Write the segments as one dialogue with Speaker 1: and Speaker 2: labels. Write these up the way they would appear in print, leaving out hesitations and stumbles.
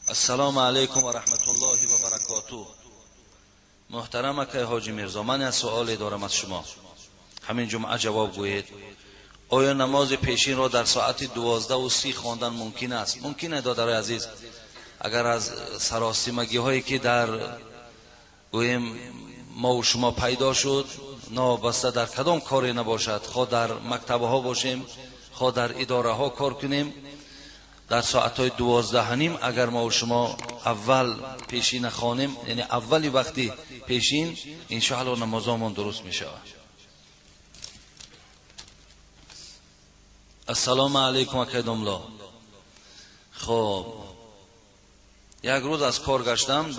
Speaker 1: السلام علیکم و رحمت الله و برکاته. محترم اکای حاجی میرزا، من از سؤال دارم از شما، همین جمعه جواب گویید. آیا نماز پیشین را در ساعت 12:30 خواندن ممکن است؟ ممکنه دادر عزیز، اگر از سراسیمگی هایی که در گویم ما و شما پیدا شد، نابسته در کدام کاری نباشد، خواه در مکتب ها باشیم، خواه در اداره ها کار کنیم، در ساعت های 12:30 اگر ما و شما اول پیشین خوانیم، یعنی اولی وقتی پیشین، انشاءالله نمازامون درست می شود. السلام علیکم اکیدملا. خب یک روز از کار گشتم،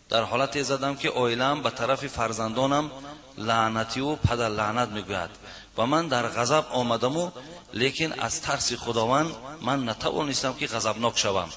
Speaker 1: در حالت زدم که اویلم به طرف فرزندانم لعنتی و پدر لعنت میگوید و من در غضب آمدم و لیکن از ترس خداوند من نتوانستم که غضبناک شوم.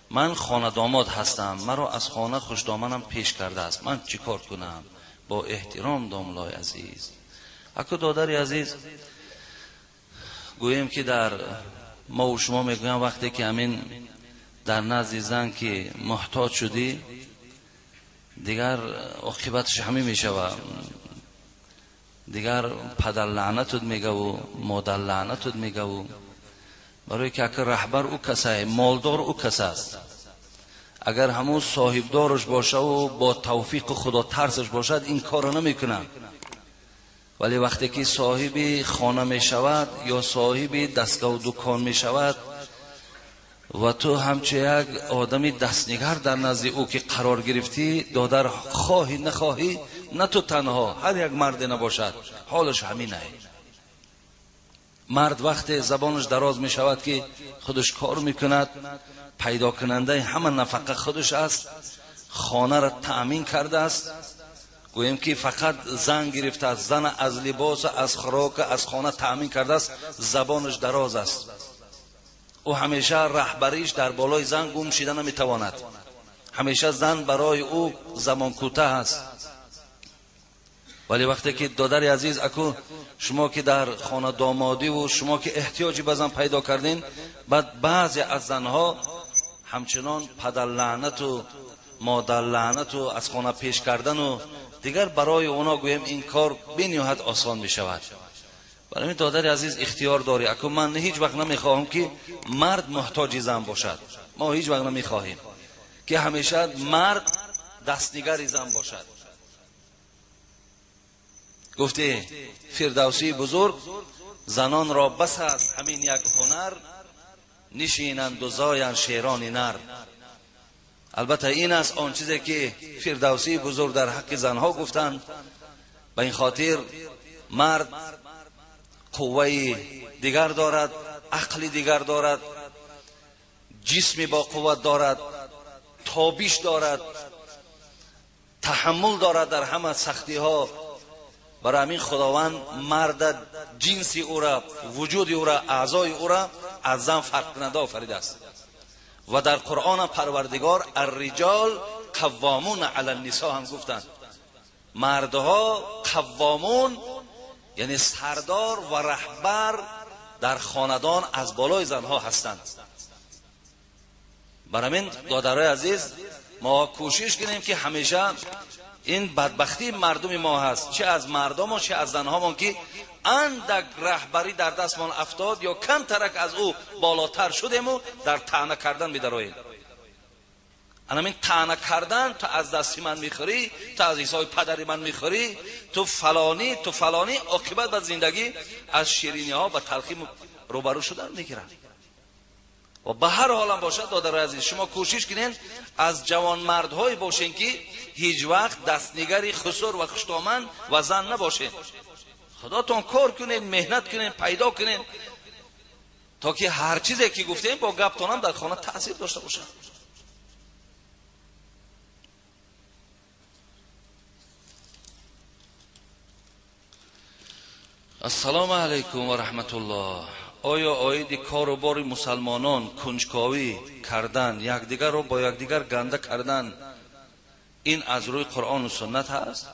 Speaker 1: من خانه داماد هستم، مرا از خانه خوشدامنم پیش کرده است، من چی کار کنم؟ با احترام داملای عزیز. اکو دادری عزیز، گوییم که در ما و شما میگویم وقتی که همین در نزد زن که محتاج شدی، دیگر عاقبتش همین میشوه، دیگر پدر لعنتت میگه و مادر لعنتت میگه و برای که اگر رهبر او کسه، مالدار او کسه است، اگر همون صاحب دارش باشه و با توفیق خدا ترسش باشد این کار نمیکنه. ولی وقتی که صاحب خانه می شود یا صاحب دستگاه و دکان می شود و تو همچه یک آدمی دستنگر در نزد او که قرار گرفتی، دادر خواهی نخواهی، نه تو تنها، هر یک مرد نباشد حالش همینه. مرد وقت زبانش دراز می شود که خودش کار میکند، پیدا کننده همه نفقه خودش است، خانه را تأمین کرده است، گوییم که فقط زن گرفته است، زن از لباس، از خوراک، از خانه تأمین کرده است، زبانش دراز است، او همیشه رهبریش در بالای زن گم شده نمیتواند، همیشه زن برای او زمان کوته است. ولی وقتی که دادر عزیز، اکو شما که در خانه دامادی و شما که احتیاجی به زن پیدا کردین، بعد بعضی از زنها همچنان پدر لعنت و مادر لعنت و از خانه پیش کردن و دیگر برای اونا گویم این کار بنیهایت آسان می شود. برای این دادر عزیز اختیار داری. اکو من هیچ وقت نمیخواهم که مرد محتاج زن باشد، ما هیچ وقت نمیخواهیم که همیشه مرد دستنگر زن باشد. گفته فردوسی بزرگ، زنان را بس است همین یک هنر، نشینند و زایند شیران نر. البته این است آن چیزی که فردوسی بزرگ در حق زنها گفتند. به این خاطر مرد قوه دیگر دارد، عقل دیگر دارد، جسم با قوت دارد، تابش دارد، تحمل دارد در همه سختی ها. برای همین خداوند مرد جنس او را، وجود او را، اعضای او را از زن فرق کننده آفریده است. و در قرآن پروردگار الرجال قوامون علی النساء هم گفتند. مردها قوامون یعنی سردار و رهبر در خاندان از بالای زنها هستند. برای همین دادرای عزیز، ما کوشش کنیم که همیشه این بدبختی مردم ما هست، چه از مردم و چه از زنها، که اندک رهبری در دستمان افتاد یا کم ترک از او بالاتر شدیم و در طعنه کردن می‌دراییم. همین طعنه کردن، تو از دستی من میخوری، تو از عیسای پدری من میخوری، تو فلانی تو فلانی، عاقبت به زندگی از شیرینی ها به تلخی روبرو شدن میگیرن. و به هر حال هم باشد دادر عزیز، شما کوشش کنین از جوان مردهایی باشین که هیچ وقت دستنگری خسر و خوشتامن و زن نباشین. خداتون کار کنین، مهنت کنین، پیدا کنین تا که هر چیزی که گفتیم با گپتون هم در خانه تاثیر داشته باشه. السلام علیکم و رحمت الله. آیا آید کاروبار مسلمانان کنجکاوی کردن، یکدیگر را با یکدیگر گنده کردن، این از روی قرآن و سنت هست؟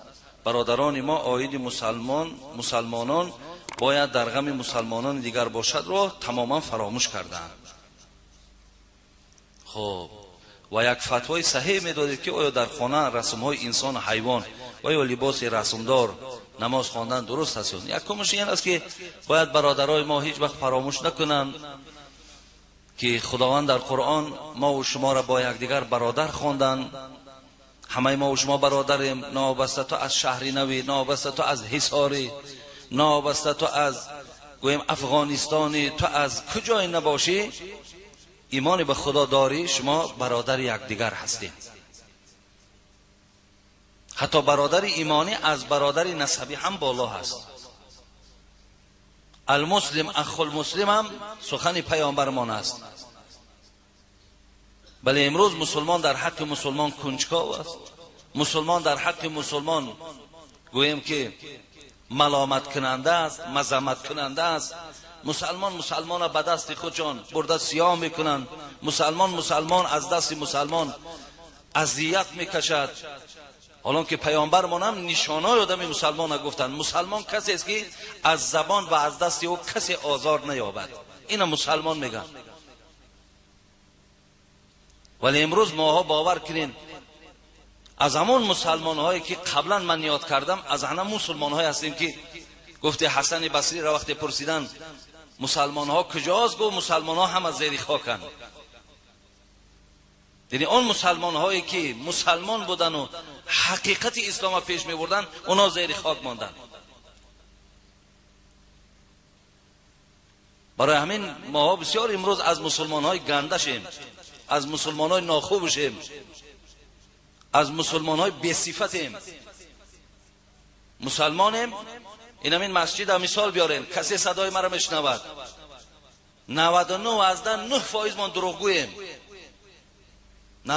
Speaker 1: برادران ما عاید مسلمانان باید در غم مسلمانان دیگر باشد را تماما فراموش کردند. خب و یک فتوای صحیح میدادید که آیا در خانه رسم‌های انسان و حیوان و یا لباس رسمدار نماز خواندن درست است؟ یکمش این است که باید برادرای ما هیچ وقت فراموش نکنند که خداوند در قرآن ما و شما را با یکدیگر برادر خواندند. همه ما و شما برادریم، نابسته تو از شهری نوی، نابسته تو از حصاری، نابسته تو از گویم افغانستانی، تو از کجای نباشی ایمان به خدا داری، شما برادر یکدیگر هستید. حتی برادر ایمانی از برادر نسبی هم بالا هست. المسلم اخو المسلم هم سخن پیامبرمان است. بله امروز مسلمان در حق مسلمان کنجکاو است. مسلمان در حق مسلمان گویم که ملامت کننده است، مذمت کننده است. مسلمان به دست خودشان برده سیاه میکنند. مسلمان از دست مسلمان اذیت میکشد. حالا که پیامبرمان هم نشانهای آدم مسلمان گفتند مسلمان کسی است که از زبان و از دست او کسی آزار نیابد. اینا مسلمان میگن. ولی امروز ماها باور کنین از همون مسلمان هایی که قبلا من یاد کردم از همون مسلمان های هستیم که گفته حسن بصری را وقتی پرسیدن مسلمان ها کجاست، گفت مسلمان ها هم از زیر خاکن. یعنی اون مسلمان هایی که مسلمان بودن و حقیقت اسلام پیش می بردن اونا زیر خاک ماندن. برای همین ما بسیار امروز از مسلمان های گنده شیم، از مسلمان های ناخوب شیم، از مسلمان های بی صفتیم. مسلمانیم، این همین مسجد هم مثال بیارین، کسی صدای مرا میشنود 99% ما دروغگوییم. 99%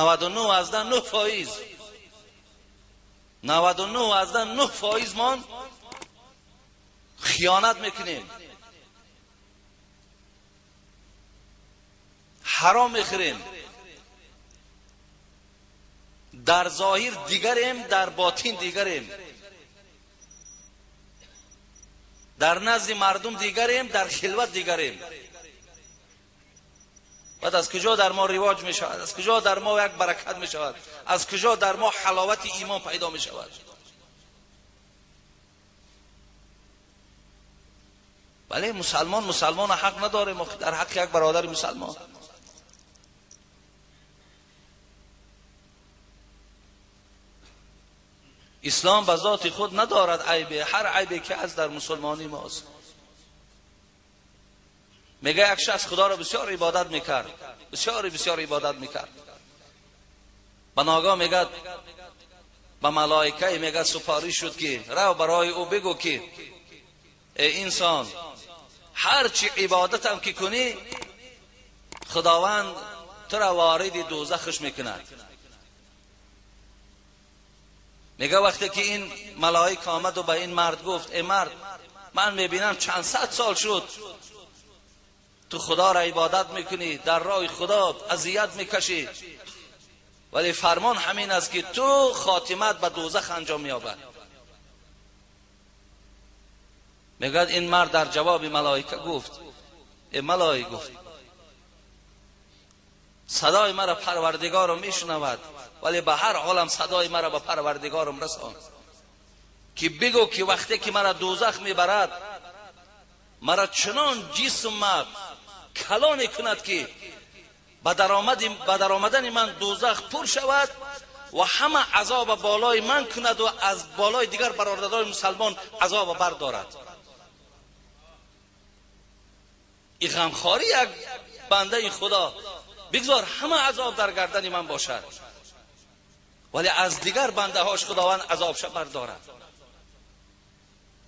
Speaker 1: 99% ما خیانت میکنیم، حرام میخوریم، در ظاهر دیگریم در باطن دیگریم، در نزد مردم دیگریم در خلوت دیگریم. بعد از کجا در ما رواج می شود؟ از کجا در ما یک برکت می شود؟ از کجا در ما حلاوت ایمان پیدا می شود؟ بله مسلمان حق نداره در حق یک برادر مسلمان. اسلام به ذات خود ندارد عیبه، هر عیبی که از در مسلمانی ماست. میگه یک شخص خدا را بسیار عبادت میکرد، بسیار عبادت میکرد. به ناگاه میگه به ملائکه میگه سپارش شد که رو برای او بگو که ای انسان هر چی عبادت هم که کنی خداوند تو را وارد دوزخش میکنه. میگه وقتی که این ملائکه آمد و به این مرد گفت ای مرد من میبینم چند صد سال شد تو خدا را عبادت میکنی، در راه خدا اذیت میکشی، ولی فرمان همین است که تو خاتمت به دوزخ انجام یابد. میگه این مرد در جواب ملائکه گفت ای ملائکه گفت صدای مرا پروردگارم میشنود، ولی به هر حالم صدای مرا به پروردگارم رسان که بگو که وقتی که مرا دوزخ میبرد مرا چنان جسم کلان کند که به درآمدن من دوزخ پر شود و همه عذاب بالای من کند و از بالای دیگر برادران مسلمان عذاب بردارد. این غمخواری یک بنده خدا، بگذار همه عذاب در گردن من باشد ولی از دیگر بنده هاش خداوند عذابش بردارد.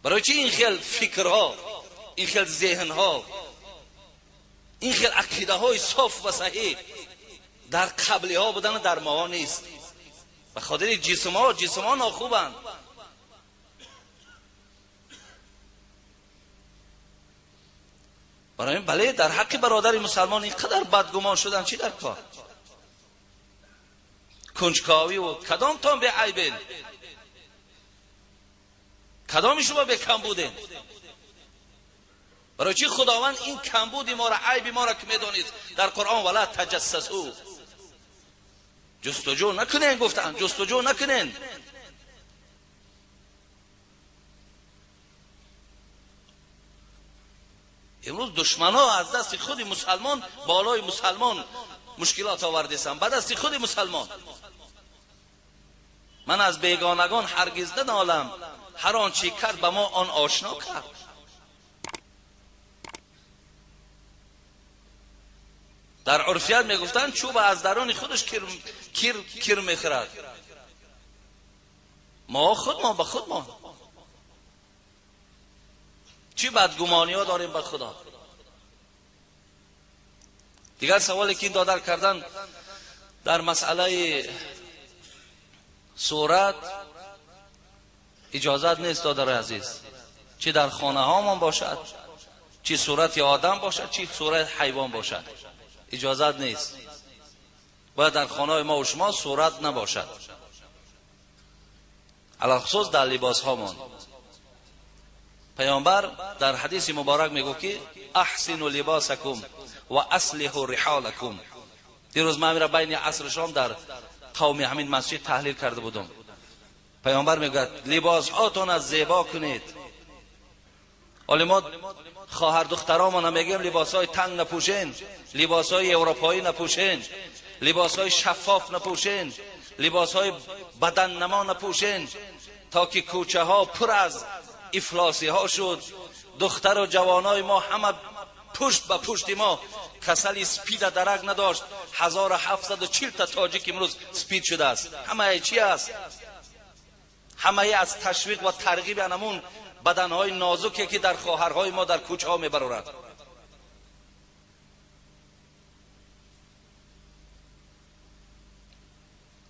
Speaker 1: برای چی این خیل فکرها، این خیل ذهنها، این خیل عقیده های صاف و صحیح در قبلی ها بودن در ما نیست؟ به خاطر جسم ها ناخوبند. برای این بله در حق برادر مسلمان اینقدر بدگمان شدن چی در کار؟ کنجکاوی و کدام تان به عیبین؟ کدام شما به کمبودین؟ برای چی خداوند این کمبودی ما را، عیبی ما را که میدونید در قرآن ولا تجسسوا، جستجو نکنین، گفتن جستجو نکنین. امروز دشمنا از دست خود مسلمان بالای مسلمان مشکلات آوردیستن، بعد از خود مسلمان. من از بیگانگان هرگز ننالم، هر آنچه کرد به ما آن آشنا کرد. در عرفیت میگفتن چوب از درون خودش کیر میخورد. ما به خود ما چی بدگمانی ها داریم به خدا. دیگر سوالی که این دادر کردن در مسئله صورت، اجازت نیست دادر عزیز، چی در خانه هامان باشد، چی صورت آدم باشد، چی صورت حیوان باشد، اجازت نیست. باید در خانه ما و شما صورت نباشد، علی خصوص در لباس هامان. پیامبر در حدیث مبارک میگه که احسنوا لباسکم و اصلحوا رحالکم. دیروز من میرم بین عصر شام در قوم همین مسجد تحلیل کرده بودم. پیامبر میگه لباس هاتون از زیبا کنید. ولی ما خواهر دخترامون میگیم لباس های تنگ نپوشین، لباس های اروپایی نپوشین، لباس های شفاف نپوشین، لباس های بدن نما نپوشین، تا که کوچه ها پر از افلاسی ها شد. دختر و جوانای ما همه پشت به پشت ما کسل سپید درک نداشت. 1740 تا تاجیک امروز سپید شده است. همه چی است؟ همه از تشویق و ترغیب انمون بدنهای نازکی که در خواهرهای ما در کوچه ها میبرورد.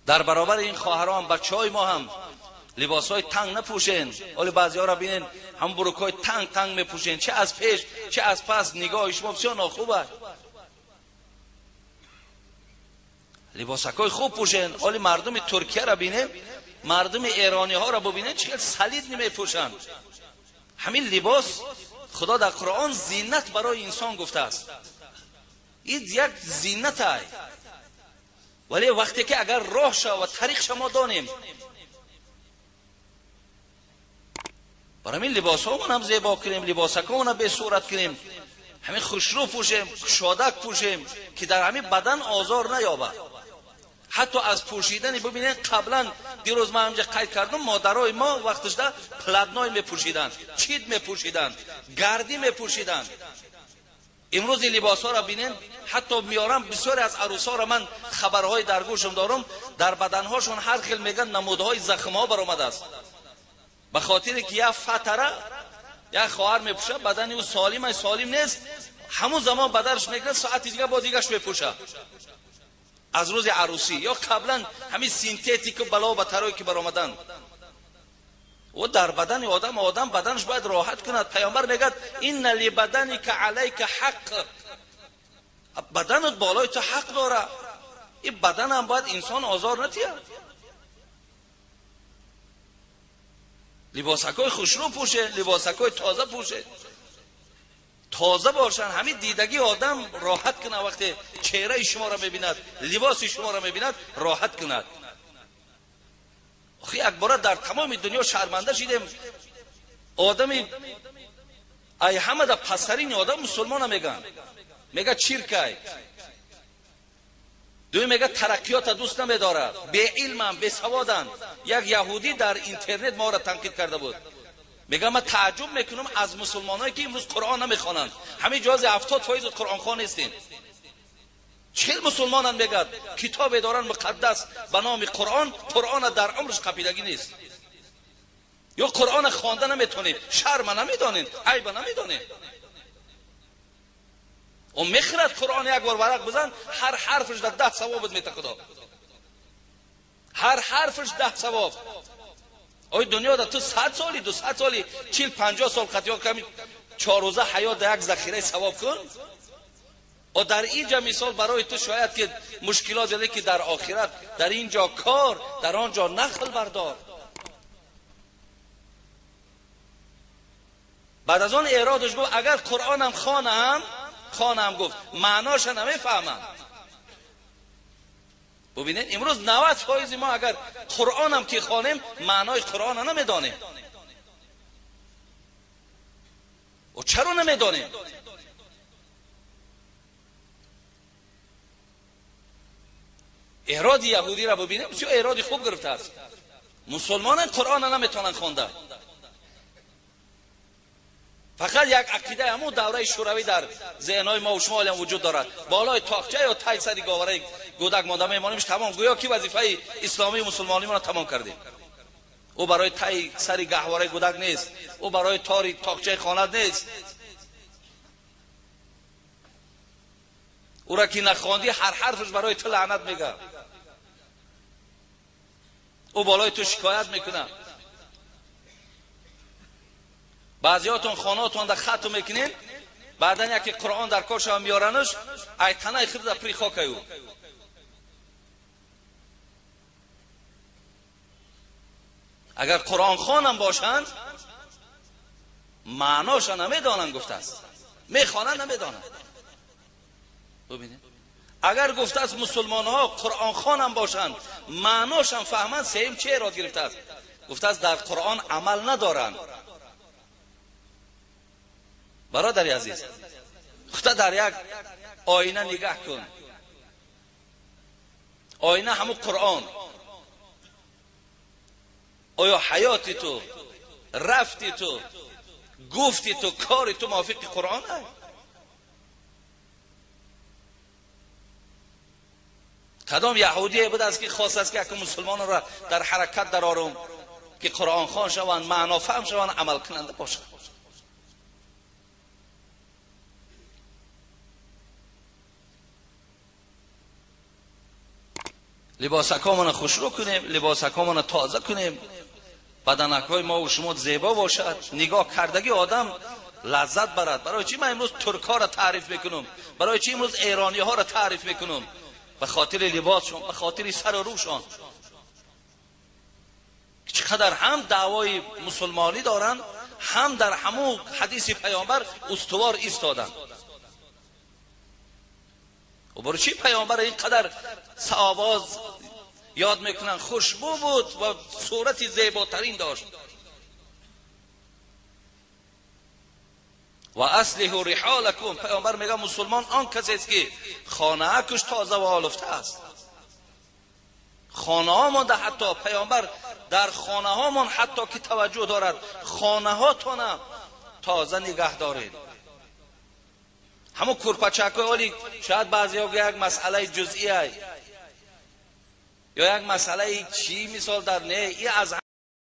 Speaker 1: در برابر این خواهران بچهای ما هم لباسهای تنگ نپوشین. ولی بعضی ها را بینین هم بروکای تنگ میپوشین، چه از پیش چه از پس نگاه شما بسیار ناخوبه. لباسکای خوب پوشین. ولی مردم ترکیه را بینیم، مردم ایرانی ها را ببینین چه سلید نمیپوشن. همین لباس خدا در قرآن زینت برای انسان گفته است. این یک زینت است. ولی وقتی که اگر راه شو و طریق شما دانیم، برای همین لباس ها هم زیبا کنیم، لباسک ها به صورت کنیم، همین خوشرو پوشیم، شادک پوشیم که در همین بدن آزار نیابد. حتی از پوشیدن ببینید قبلا دیروز من همجا قید کردم، مادرای ما وقتش در پلدنای میپوشیدن، چید میپوشیدن، گردی میپوشیدن. امروز این لباس ها را بینین، حتی میارم بسیاری از عروسا را من خبرهای در گوشم دارم، در بدنهاشون هر خیل میگن نمودهای زخم ها برآمده است. به خاطر که یا فتره یا خواهر میپوشه، بدن او سالم نیست، همون زمان بدنش میگه ساعت دیگه با دیگهش میپوشه از روز عروسی، یا قبلا همین سینتتیک و بلا و بترایی که برآمدن. و در بدن آدم بدنش باید راحت کند. پیامبر میگه این لبدنک علیک حق، بدنت بالای تو حق داره. این بدن هم باید انسان آزار نتیه. لباسکای خوشرو پوشه، لباسکای تازه پوشه، تازه باشن. همین دیدگی آدم راحت کنه، وقتی چهره شما را میبیند، لباس شما را میبیند راحت کند. آخی اکباره در تمام دنیا شرمنده شدیم. آدمی ای همه در پسرین آدم مسلمان میگن، میگه چیرکای، دوی میگه ترقیات دوست نمیداره، به علمم به سوادن. یک یهودی در اینترنت ما را تنقید کرده بود، میگه من تعجب میکنم از مسلمانایی که امروز قرآن نمیخوانند، همین جواز 70% قرآن خوان نیستین. 40 مسلمانان میگه کتاب دارن مقدس به نام قرآن در عمرش قپیدگی نیست، یا قرآن خوانده نمیتونید، شرم نمیدانید، عیب نمیدانید. و میخرد قرآن یک بار ورق بزن، هر حرفش در 10 ثواب میته خدا، هر حرفش 10 ثواب. اوی دنیا در تو 100 سالی 200 سالی 40-50 سال قطعا کمی 4 روزه حیات در یک ذخیره ثواب کن. و در اینجا مثال برای تو شاید که مشکلات زده که در آخرت، در اینجا کار، در آنجا نخل بردار. بعد از اون اعراضش گفت اگر قرآنم خوانم گفت معناش نمیفهمم. ببینید امروز 90% ما اگر قرآنم که خوانیم معنای قرآن نمیدانیم. و چرا نمیدانیم؟ اعراض یهودی را ببینیم چه اعراضی خوب گرفته است. مسلمانان قرآن نمیتونن خوانده. فقط یک عقیده همون دوره شوروی در ذهنهای ما و شما هم وجود دارد. بالای تاقچه یا تای سری گاوره گودک مانده میمانیمش تمام گویا کی وظیفه اسلامی و مسلمانی را تمام کرده. او برای تای سری گهواره گودک نیست، او برای تاری تاقچه خانه نیست. او را که نخواندی هر حرفش برای تو لعنت میگه، او بالای تو شکایت میکنه. بعضیاتون خانهاتون در خط میکنین، بعدن یکی قرآن در کارش هم میارنش ایتنه خرد پری خاک او. اگر قرآن خوانم باشند معناش نمیدانند گفته است، میخوانند نمیدانند. ببینید اگر گفته است مسلمان ها قرآن خوانم باشند معناش هم فهمند، سیم چه اعراض گرفته است؟ گفته است در قرآن عمل ندارند. برادری عزیز خدا در یک آینه نگاه کن، آینه همون قرآن. آیا حیاتی تو، رفتی تو، گفتی تو، کاری تو موافق قرآن است؟ کدام یهودی بود است که خواست است که مسلمان را در حرکت در آرم که قرآن خوان شوند، معنا فهم شوند، عمل کننده باشند. لباسکامون خوشرو کنیم، لباسکامون تازه کنیم، بدنکای ما و شما زیبا باشد، نگاه کردگی آدم لذت برد. برای چی من امروز ترک ها را تعریف میکنم؟ برای چی امروز ایرانی ها را تعریف میکنم؟ به خاطر لباسشون، به خاطر سر و روشان. چقدر هم دعوای مسلمانی دارن، هم در همون حدیث پیامبر استوار ایستادن. و برای چی پیامبر اینقدر صحاباز یاد میکنن؟ خوشبو بود و صورت زیباترین داشت. و اصلحوا رحالکم، پیامبر میگه مسلمان آن کسی است که خانه اکش تازه و آلفته است. خانه هامون ده، حتی پیامبر در خانه هامون حتی که توجه دارد خانه هاتون تازه نگه دارید. همون کرپچک ولی شاید بعضی ها یک مسئله جزئی یا یک مسئله چی مثال در نه ای از